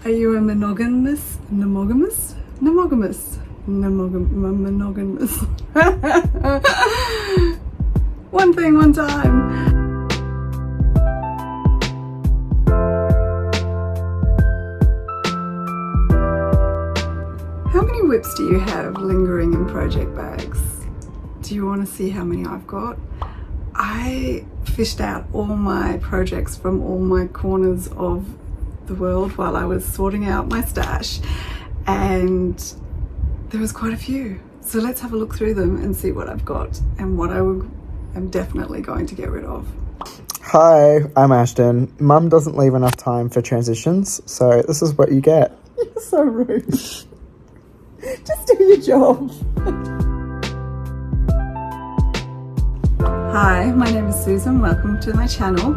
Are you a monogamous? Monogamous? One thing, one time. How many WIPs do you have lingering in project bags? Do you want to see how many I've got? I fished out all my projects from all my corners of the world while I was sorting out my stash, and there was quite a few. So let's have a look through them and see what I've got and what I'm definitely going to get rid of. Hi, I'm Ashton. Mum doesn't leave enough time for transitions, so this is what you get. You're so rude. Just do your job. Hi, my name is Susan. Welcome to my channel.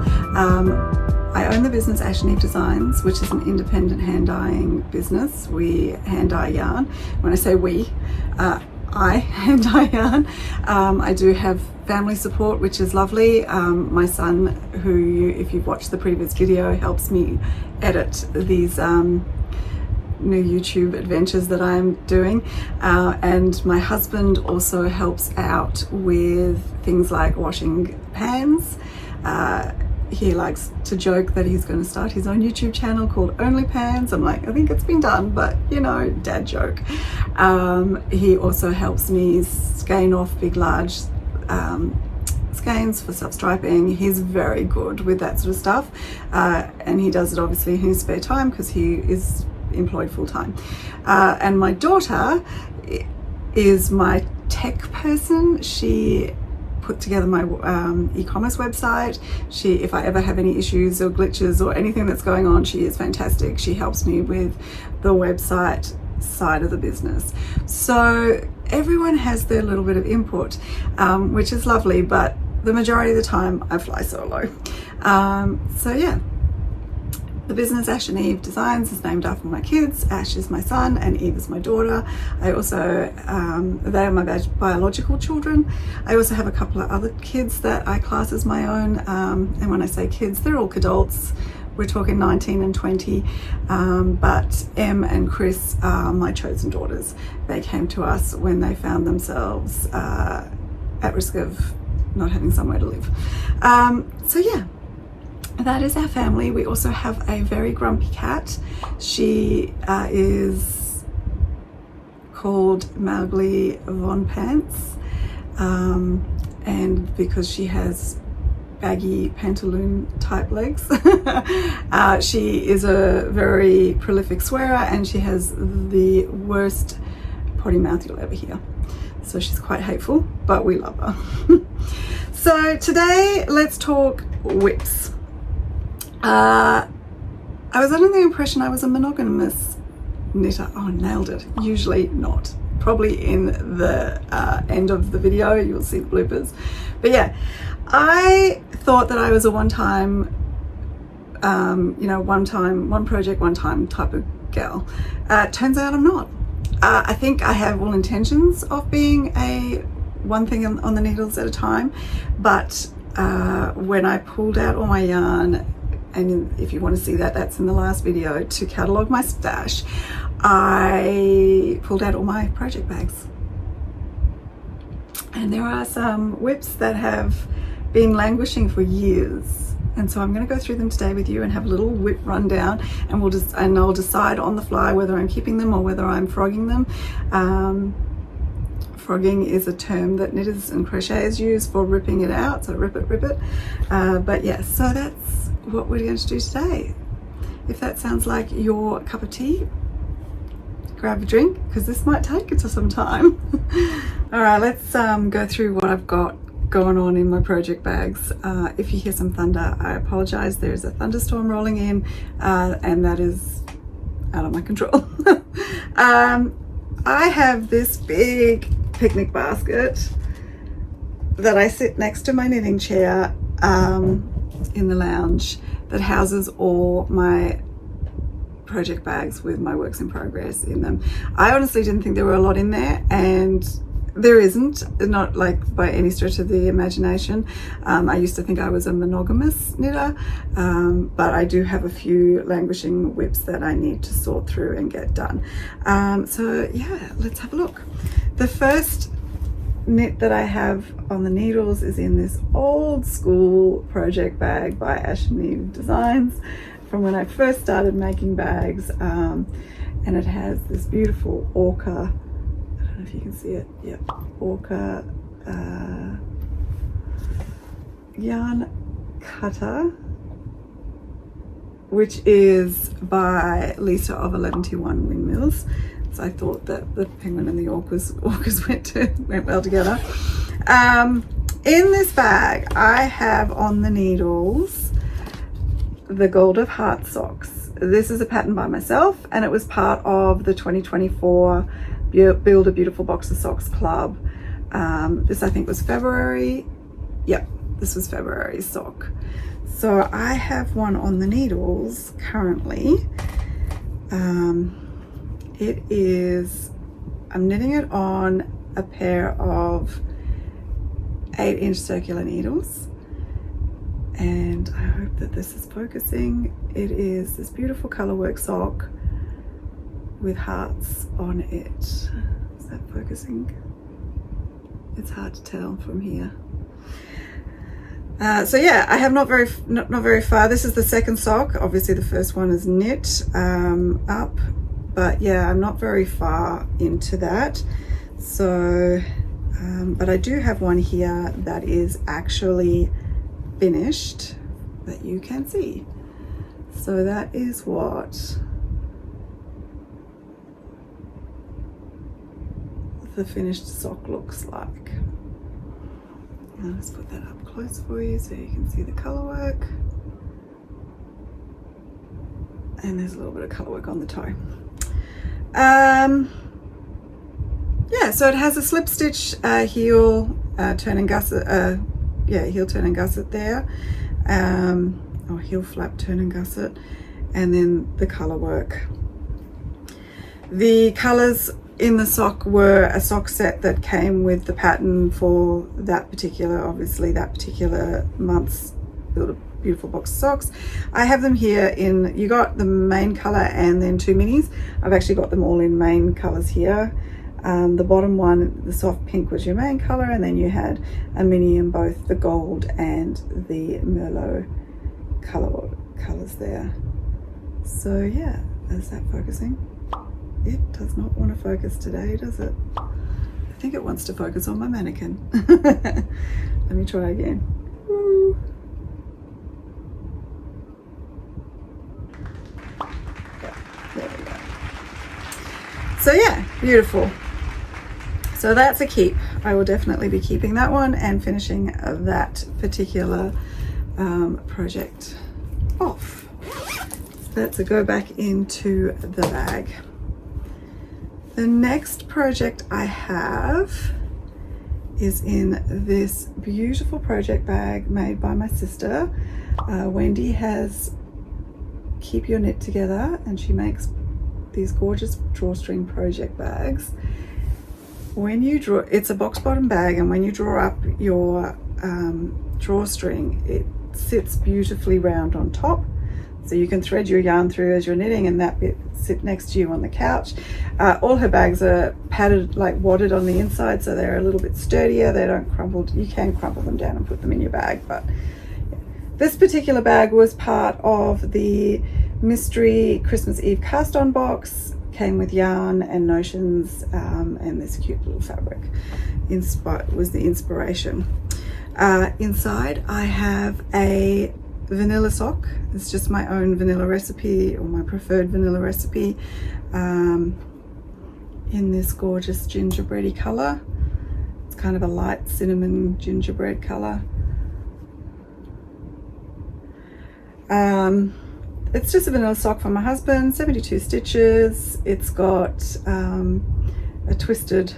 I own the business Ashton Eve Designs, which is an independent hand dyeing business. We hand dye yarn. When I say we, I hand dye yarn. I do have family support, which is lovely. My son, who, if you've watched the previous video, helps me edit these new YouTube adventures that I'm doing, and my husband also helps out with things like washing pans. He likes to joke that he's going to start his own YouTube channel called Only Pans. I'm like, I think it's been done, but you know, dad joke. He also helps me skein off big large skeins for self-striping. He's very good with that sort of stuff, and he does it obviously in his spare time because he is employed full-time. And my daughter is my tech person. She put together my e-commerce website. If I ever have any issues or glitches or anything that's going on, she is fantastic. She helps me with the website side of the business. So everyone has their little bit of input, which is lovely, but the majority of the time I fly solo. So yeah. The business Ashton Eve Designs is named after my kids. Ash is my son and Eve is my daughter. I also, they are my biological children. I also have a couple of other kids that I class as my own. And when I say kids, they're all adults. We're talking 19 and 20. But Em and Chris are my chosen daughters. They came to us when they found themselves at risk of not having somewhere to live. So yeah. That is our family. We also have a very grumpy cat. She is called Mowgli Von Pants, and because she has baggy pantaloon type legs. She is a very prolific swearer and she has the worst potty mouth you'll ever hear. So she's quite hateful, but we love her. So today let's talk WIPs. I was under the impression I was a monogamous knitter. Oh, nailed it. Usually not. Probably in the end of the video you'll see the bloopers. But yeah, I thought that I was a one project, one time type of gal. Turns out I'm not. I think I have all intentions of being a one thing on the needles at a time, but when I pulled out all my yarn, and if you want to see that, that's in the last video, to catalogue my stash, I pulled out all my project bags. And there are some WIPs that have been languishing for years. And so I'm going to go through them today with you and have a little WIP rundown, and I'll decide on the fly whether I'm keeping them or whether I'm frogging them. Frogging is a term that knitters and crocheters use for ripping it out, so rip it. But yes, so that's what we're going to do today. If that sounds like your cup of tea, grab a drink, because this might take it to some time. All right, let's go through what I've got going on in my project bags. If you hear some thunder, I apologize. There's a thunderstorm rolling in, and that is out of my control. I have this big picnic basket that I sit next to my knitting chair in the lounge that houses all my project bags with my works in progress in them. I honestly didn't think there were a lot in there, and there isn't, not like by any stretch of the imagination. I used to think I was a monogamous knitter, but I do have a few languishing WIPs that I need to sort through and get done. So yeah, let's have a look. The first knit that I have on the needles is in this old school project bag by Eve Designs from when I first started making bags, and it has this beautiful orca, I don't know if you can see it, yep, orca yarn cutter, which is by Lisa of EleventyOne Windmills. So I thought that the penguin and the orcas went well together. In this bag, I have on the needles the Gold of Heart socks. This is a pattern by myself, and it was part of the 2024 Build a Beautiful Box of Socks Club. This I think was February. Yep, this was February's sock. So I have one on the needles currently. It is, I'm knitting it on a pair of 8-inch circular needles, and I hope that this is focusing. It is this beautiful colorwork sock with hearts on it. Is that focusing? It's hard to tell from here. So yeah, I have not very far. This is the second sock. Obviously the first one is knit up, but yeah, I'm not very far into that. So, but I do have one here that is actually finished that you can see. So that is what the finished sock looks like. Now let's put that up close for you so you can see the color work. And there's a little bit of color work on the toe. Yeah, so it has a slip stitch heel turn and gusset, heel turn and gusset there, or heel flap turn and gusset, and then the color work. The colors in the sock were a sock set that came with the pattern for that particular, obviously that particular month's Build a Beautiful Box of Socks. I have them here in, you got the main color and then 2 minis. I've actually got them all in main colors here. The bottom one, the soft pink, was your main color, and then you had a mini in both the gold and the Merlot colors there. So yeah, is that focusing? It does not want to focus today, does it? I think it wants to focus on my mannequin. Let me try again. Woo. There we go. So yeah, beautiful. So that's a keep. I will definitely be keeping that one and finishing that particular project off. So that's a go back into the bag. The next project I have is in this beautiful project bag made by my sister. Wendy has Keep Your Knit Together, and she makes these gorgeous drawstring project bags. When you draw, it's a box bottom bag, and when you draw up your drawstring, it sits beautifully round on top. So you can thread your yarn through as you're knitting, and that bit sit next to you on the couch. All her bags are padded, like wadded on the inside, so they're a little bit sturdier. They don't crumple. You can crumple them down and put them in your bag, but yeah. This particular bag was part of the mystery Christmas Eve cast on box. Came with yarn and notions, and this cute little fabric was the inspiration. Inside I have a vanilla sock. It's just my own vanilla recipe, or my preferred vanilla recipe, in this gorgeous gingerbready color. It's kind of a light cinnamon gingerbread color. It's just a vanilla sock for my husband, 72 stitches. It's got a twisted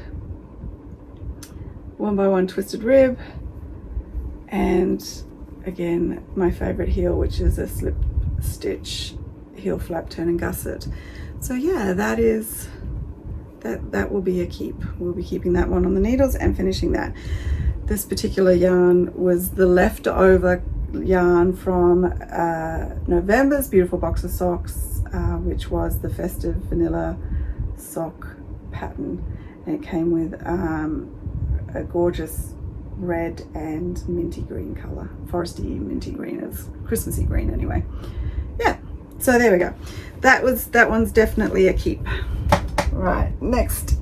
1x1 twisted rib, and again my favorite heel, which is a slip stitch heel flap turn and gusset. So yeah, that is that will be a keep. We'll be keeping that one on the needles and finishing that. This particular yarn was the leftover yarn from November's beautiful box of socks, which was the festive vanilla sock pattern, and it came with a gorgeous red and minty green color, foresty minty green, is Christmassy green anyway. Yeah, so there we go. That one's definitely a keep. Right, next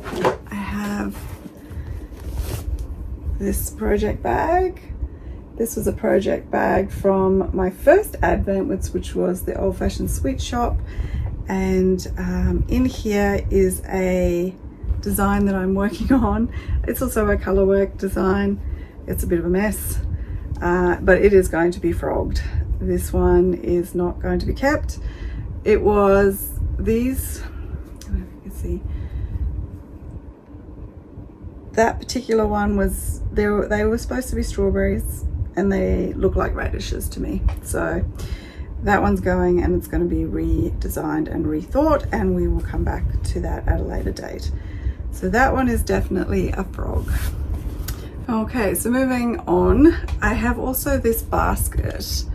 I have this project bag. This was a project bag from my first advent, which was the Old Fashioned Sweet Shop, and in here is a design that I'm working on. It's also a color work design. It's a bit of a mess, but it is going to be frogged. This one is not going to be kept. It was these, I don't know if you can see, that particular one was, they were supposed to be strawberries and they look like radishes to me. So that one's going, and it's going to be redesigned and rethought, and we will come back to that at a later date. So that one is definitely a frog. Okay, so moving on, I have also this basket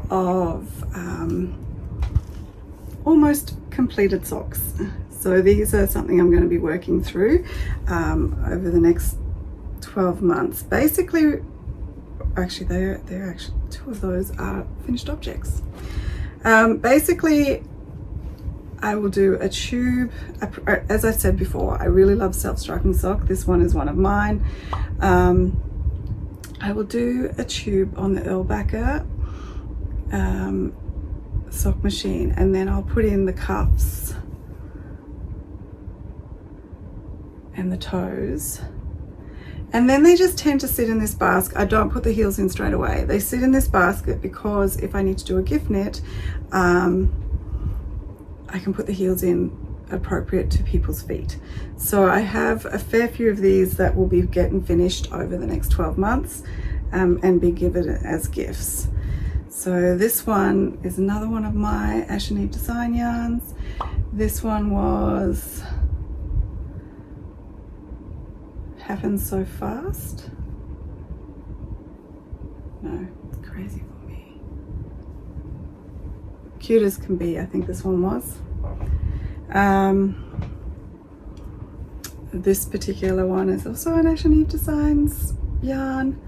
of almost completed socks. So these are something I'm going to be working through over the next 12 months. Basically, actually they're actually, two of those are finished objects. Basically, I will do a tube. As I said before, I really love self-striping sock. This one is one of mine. I will do a tube on the Erlbacher sock machine, and then I'll put in the cuffs and the toes, and then they just tend to sit in this basket. I don't put the heels in straight away. They sit in this basket because if I need to do a gift knit, I can put the heels in appropriate to people's feet. So I have a fair few of these that will be getting finished over the next 12 months and be given as gifts. So this one is another one of my Ash and Eve design yarns. This one was Happened So Fast. No, it's crazy for me. Cute as Can Be, I think this one was. This particular one is also an Ash and Eve Designs yarn.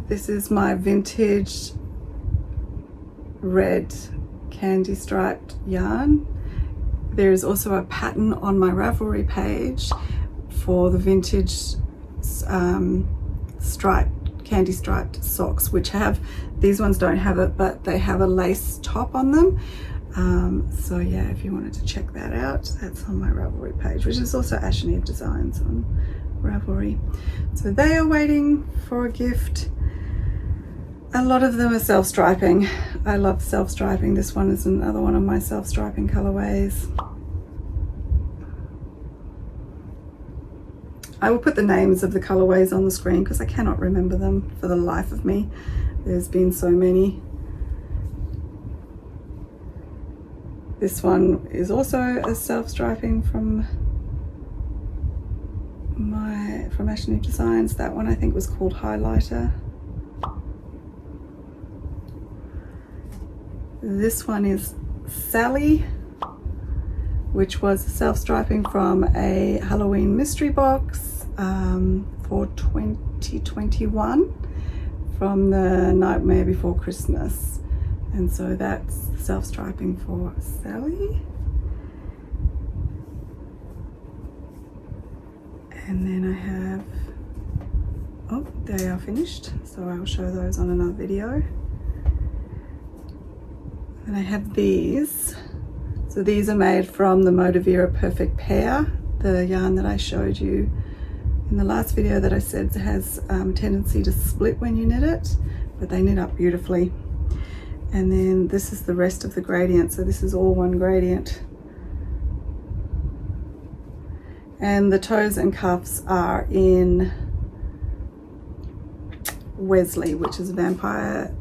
This is my vintage red candy striped yarn. There is also a pattern on my Ravelry page for the vintage candy striped socks, which have, these ones don't have it, but they have a lace top on them. So yeah, if you wanted to check that out, that's on my Ravelry page, which is also Ash and Eve Designs on Ravelry. So they are waiting for a gift. A lot of them are self-striping. I love self-striping. This one is another one of my self-striping colorways. I will put the names of the colorways on the screen because I cannot remember them for the life of me. There's been so many. This one is also a self-striping from Ash and Eve Designs. That one I think was called Highlighter. This one is Sally, which was self-striping from a Halloween mystery box for 2021 from the Nightmare Before Christmas. And so that's self-striping for Sally. And then I have, oh, they are finished, so I will show those on another video. And I have these. So these are made from the Motivera Perfect Pair, the yarn that I showed you in the last video that I said has tendency to split when you knit it, but they knit up beautifully. And then this is the rest of the gradient. So this is all one gradient. And the toes and cuffs are in Wesley, which is a Vampire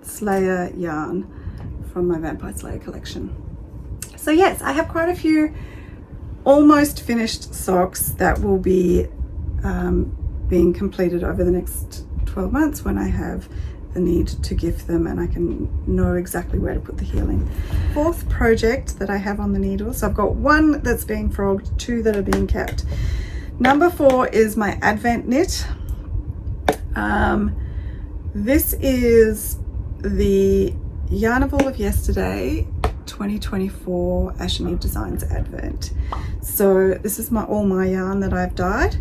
Slayer yarn from my Vampire Slayer collection. So yes, I have quite a few almost finished socks that will be being completed over the next 12 months when I have the need to gift them and I can know exactly where to put the healing. Fourth project that I have on the needle, so I've got one that's being frogged, two that are being kept. Number 4 is my Advent knit. This is the Yarnable of Yesterday 2024 Ash and Eve Designs Advent. So this is all my yarn that I've dyed.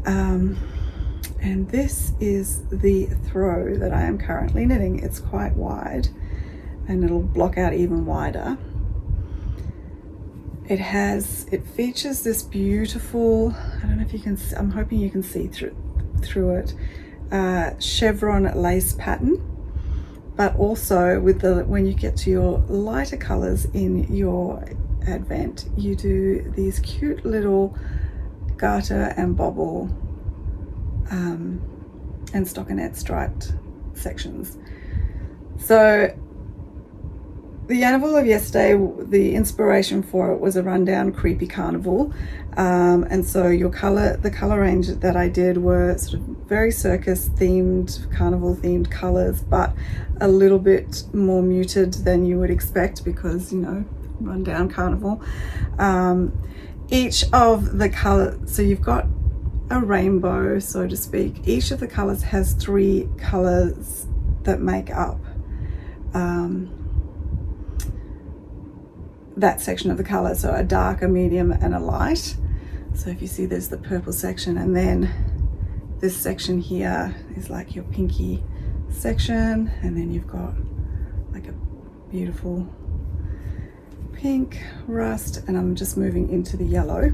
And this is the throw that I am currently knitting. It's quite wide and it'll block out even wider. It features this beautiful, I don't know if you can, I'm hoping you can see through it, chevron lace pattern, but also with when you get to your lighter colors in your Advent, you do these cute little garter and bobble and stockinette striped sections. So the Yarnable of Yesterday, the inspiration for it was a rundown creepy carnival, and so the color range that I did were sort of very circus themed, carnival themed colors, but a little bit more muted than you would expect because, you know, rundown carnival. Each of the colors, so you've got a rainbow, so to speak. Each of the colors has 3 colors that make up that section of the color, so a dark, a medium, and a light. So if you see, there's the purple section, and then this section here is like your pinky section, and then you've got like a beautiful pink, rust, and I'm just moving into the yellow.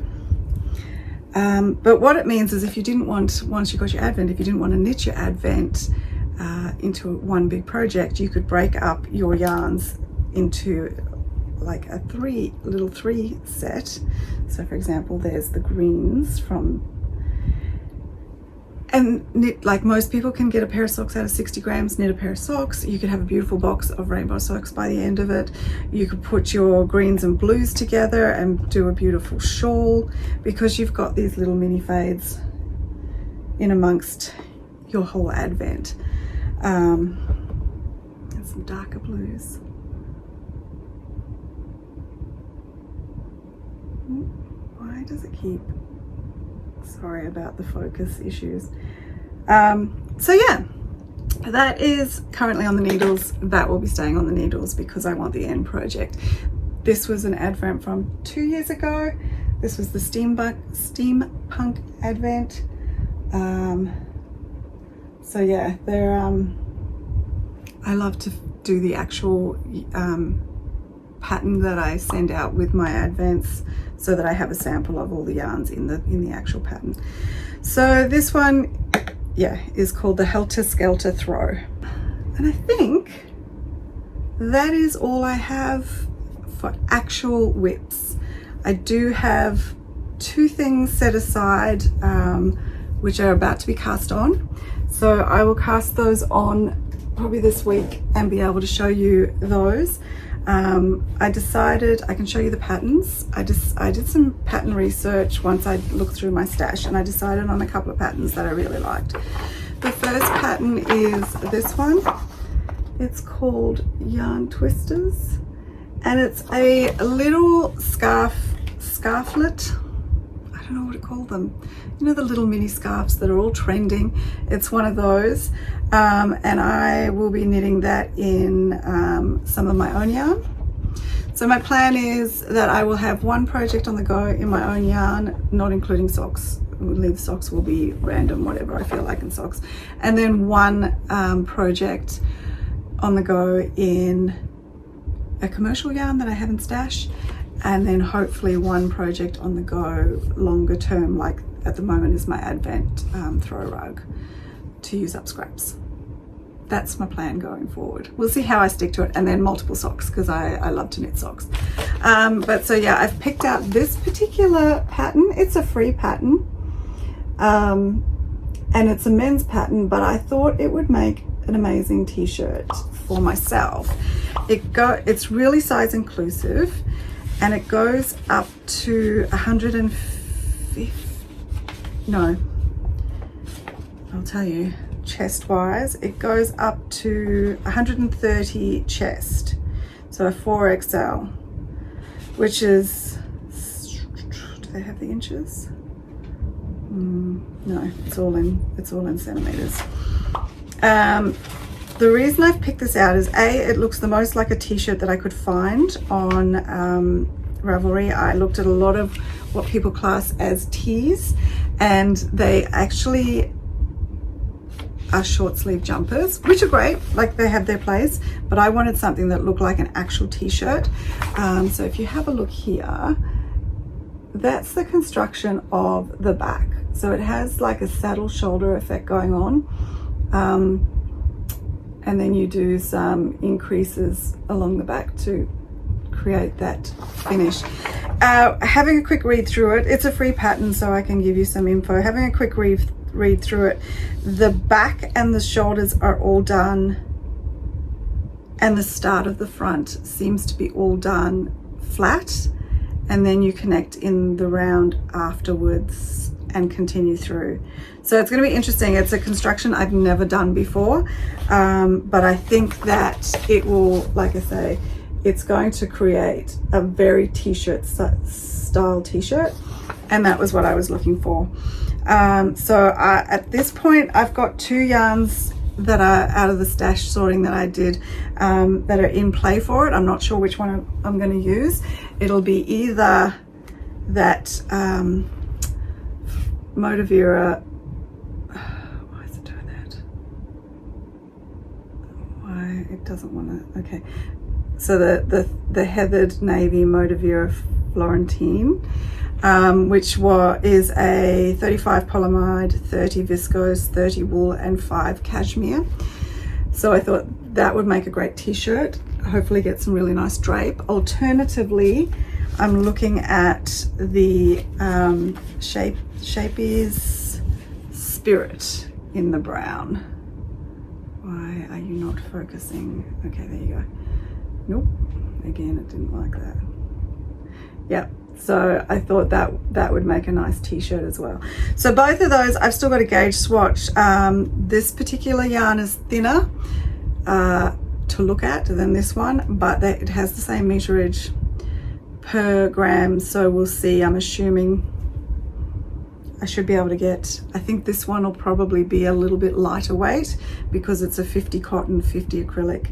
But what it means is if you didn't want, once you got your Advent, if you didn't want to knit your Advent into one big project, you could break up your yarns into like a 3 set. So for example, there's the greens and knit, like most people can get a pair of socks out of 60 grams, knit a pair of socks. You could have a beautiful box of rainbow socks by the end of it. You could put your greens and blues together and do a beautiful shawl because you've got these little mini fades in amongst your whole Advent. And some darker blues. Why does it keep, sorry about the focus issues. So yeah, that is currently on the needles. That will be staying on the needles because I want the end project. This was an Advent from 2 years ago. This was the steampunk Advent. So yeah, I love to do the actual pattern that I send out with my Advents so that I have a sample of all the yarns in the actual pattern. So this one, yeah, is called the Helter Skelter Throw. And I think that is all I have for actual WIPs. I do have 2 things set aside which are about to be cast on. So I will cast those on probably this week and be able to show you those. I decided I can show you the patterns. I did some pattern research once I looked through my stash, and I decided on a couple of patterns that I really liked. The first pattern is this one. It's called Yarn Twisters, and it's a little scarflet. I don't know what to call them. You know, the little mini scarves that are all trending. It's one of those, and I will be knitting that in some of my own yarn. So my plan is that I will have one project on the go in my own yarn, not including socks. Leave socks will be random, whatever I feel like in socks. And then one project on the go in a commercial yarn that I have in stash. And then hopefully one project on the go longer term, like at the moment is my Advent throw rug to use up scraps. That's my plan going forward. We'll see how I stick to it, and then multiple socks because I love to knit socks. But so yeah, I've picked out this particular pattern. It's a free pattern and it's a men's pattern, but I thought it would make an amazing t-shirt for myself. It's really size inclusive, and it goes up to 150, no, I'll tell you, chest wise, it goes up to 130 chest, so a 4XL, which is, do they have the inches? No, it's all in centimeters. The reason I've picked this out is it looks the most like a t-shirt that I could find on Ravelry. I looked at a lot of what people class as tees, and they actually are short sleeve jumpers, which are great, like they have their place, but I wanted something that looked like an actual t-shirt. So if you have a look here, that's the construction of the back. So it has like a saddle shoulder effect going on. And then you do some increases along the back to create that finish. Having a quick read through it, it's a free pattern, so I can give you some info. Having a quick read through it, the back and the shoulders are all done, and the start of the front seems to be all done flat, and then you connect in the round afterwards and continue through. So it's going to be interesting. It's a construction I've never done before, but I think that it will, like I say, it's going to create a very t-shirt style t-shirt, and that was what I was looking for. So at this point, I've got 2 yarns that are out of the stash sorting that I did that are in play for it. I'm not sure which one I'm going to use. It'll be either that Motivera. Why is it doing that? Why it doesn't want to? Okay, so the heathered navy Motivera Florentine, which is a 35 polyamide, 30 viscose, 30 wool, and 5 cashmere. So I thought that would make a great t-shirt. Hopefully get some really nice drape. Alternatively, I'm looking at the Shapey's Spirit in the brown. Why are you not focusing? Okay, there you go. Nope, again, it didn't like that. Yep, so I thought that would make a nice t-shirt as well. So both of those, I've still got a gauge swatch. This particular yarn is thinner to look at than this one, but it has the same meterage per gram, so we'll see. I'm assuming I should be able to get, I think this one will probably be a little bit lighter weight because it's a 50 cotton, 50 acrylic.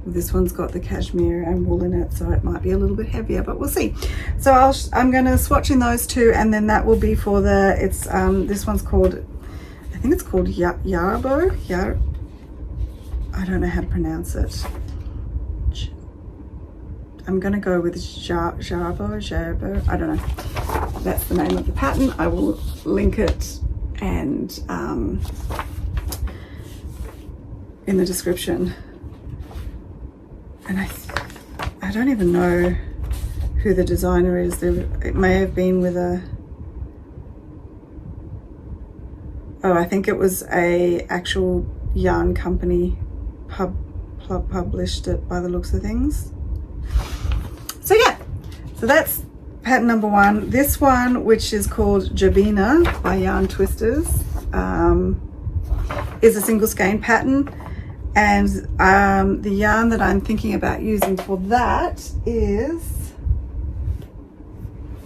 This one's got the cashmere and wool in it, so it might be a little bit heavier, but we'll see. So I'm going to swatch in those 2, and then that will be for this one's called, I think it's called Yarbo. I don't know how to pronounce it. I'm going to go with Jarbo, I don't know. That's the name of the pattern. I will link it and in the description. And I don't even know who the designer is. It may have been with I think it was a actual yarn company published it by the looks of things. So yeah, so that's pattern number 1. This one, which is called Jabina by Yarn Twisters, is a single skein pattern, and the yarn that I'm thinking about using for that is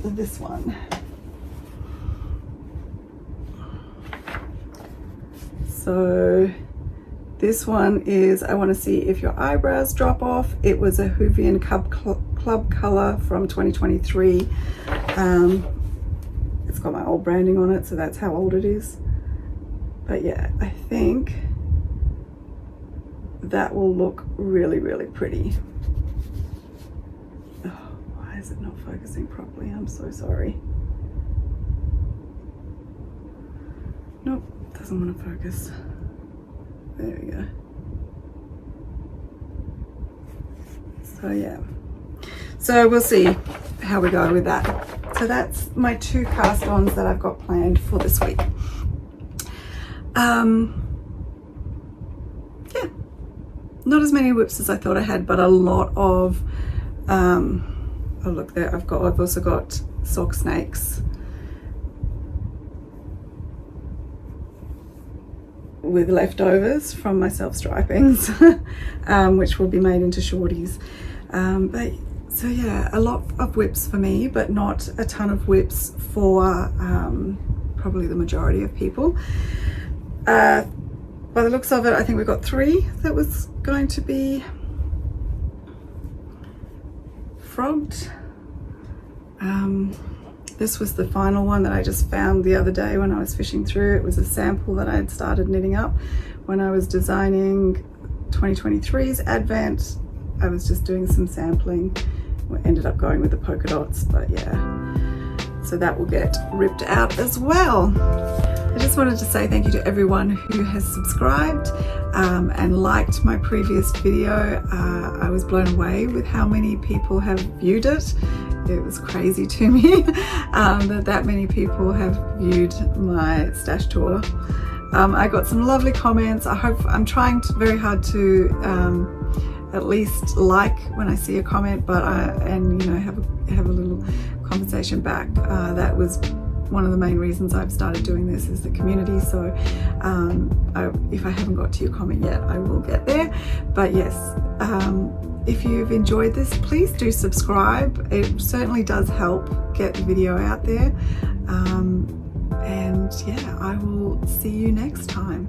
this one. So this one is, I want to see if your eyebrows drop off. It was a Hoovian Club color from 2023. It's got my old branding on it, so that's how old it is. But yeah, I think that will look really, really pretty. Oh, why is it not focusing properly? I'm so sorry. Nope, doesn't want to focus. There we go. So yeah, so we'll see how we go with that. So that's my 2 cast-ons that I've got planned for this week. Yeah, not as many WIPs as I thought I had, but a lot of Oh look there, I've also got sock snakes with leftovers from my self-stripings, which will be made into shorties. So yeah, a lot of WIPs for me, but not a ton of WIPs for probably the majority of people. By the looks of it, I think we've got 3 that was going to be frogged. This was the final one that I just found the other day when I was fishing through. It was a sample that I had started knitting up when I was designing 2023's Advent. I was just doing some sampling. We ended up going with the polka dots, but yeah. So that will get ripped out as well. I just wanted to say thank you to everyone who has subscribed and liked my previous video. I was blown away with how many people have viewed it. It was crazy to me that many people have viewed my stash tour. I got some lovely comments. I'm trying very hard to at least like when I see a comment, but and you know, have a little conversation back. That was one of the main reasons I've started doing this, is the community. So if I haven't got to your comment yet, I will get there. But yes, if you've enjoyed this, please do subscribe. It certainly does help get the video out there. And yeah, I will see you next time.